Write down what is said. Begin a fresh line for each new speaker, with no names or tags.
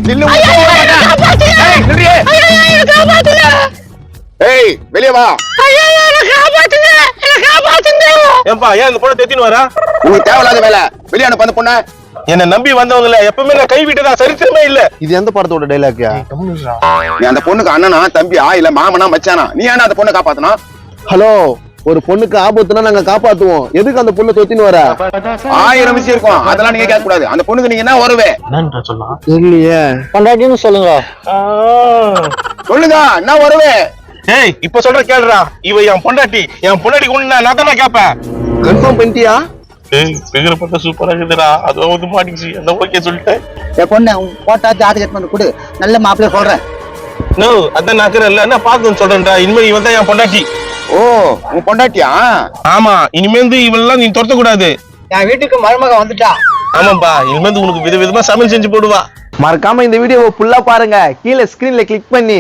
ஏய் வெளியே வா.
ஏன்பா ஏன் இந்த பொண்ணை தேத்தின்னு வரா?
உங்களுக்கு தேவையில்லாத வேலை. வெளியே அனுப்ப அந்த பொண்ண.
என்ன நம்பி வந்தவங்கள எப்பவுமே நான் கைவிட்டதா சரித்திரமே இல்ல.
இது எந்த படத்தோட டைலாக்யா?
நீ அந்த பொண்ணுக்கு அண்ணனா தம்பியா இல்ல மாமனா மச்சானா? நீ ஏன்னா அந்த பொண்ணை காப்பாத்தனா?
ஹலோ, ஒரு பொண்ணுக்கு ஆபத்துனா நாங்க காப்பாத்துவோம். எதுக்கு அந்த பொண்ணு தொத்தின்னு வர?
1000 விஷயம் இருக்கும், அதெல்லாம் நீங்க கேட்க கூடாது. அந்த பொண்ணுக்கு நீங்க என்ன வருவே?
தெரியலையே.
பொண்டாட்டின்னு சொல்லுங்க.
சொல்லுங்க என்ன வருவே?
ஏய் இப்ப சொல்ற கேளுடா. இவ என் பொண்டாட்டி கொண்டு நான் தானே கேப்பேன்.
கன்ஃபார்ம் பண்ணிட்டியா?
ஏய் பிகர பார்த்தா சூப்பரா இருக்குதுடா. அதுவும் வந்து மாட்டிச்சு. அந்த ஓகே சொல்லிட்டேன்.
என் பொண்ணு போட்டா ஜாதகம் பண்ணி கொடு, நல்ல மாப்பிள்ளை சொல்றேன்.
நோ அதான் நாக்குறேன் இல்ல என்ன பாத்துன்னு சொல்றேன்டா. இனிமே இவன் தான் என் பொண்டாட்டி.
ஓ உன் பொண்டாட்டியா?
ஆமா, இனிமேந்து இவெல்லாம் நீ துரத்த கூடாது.
என் வீட்டுக்கு மருமக வந்துட்டா.
ஆமாப்பா, இனிமேந்து உனக்கு விதவிதமா சமையல் செஞ்சு போடுவா.
மறக்காம இந்த வீடியோவை ஃபுல்லா பாருங்க. கீழே ஸ்கிரீன்ல கிளிக் பண்ணி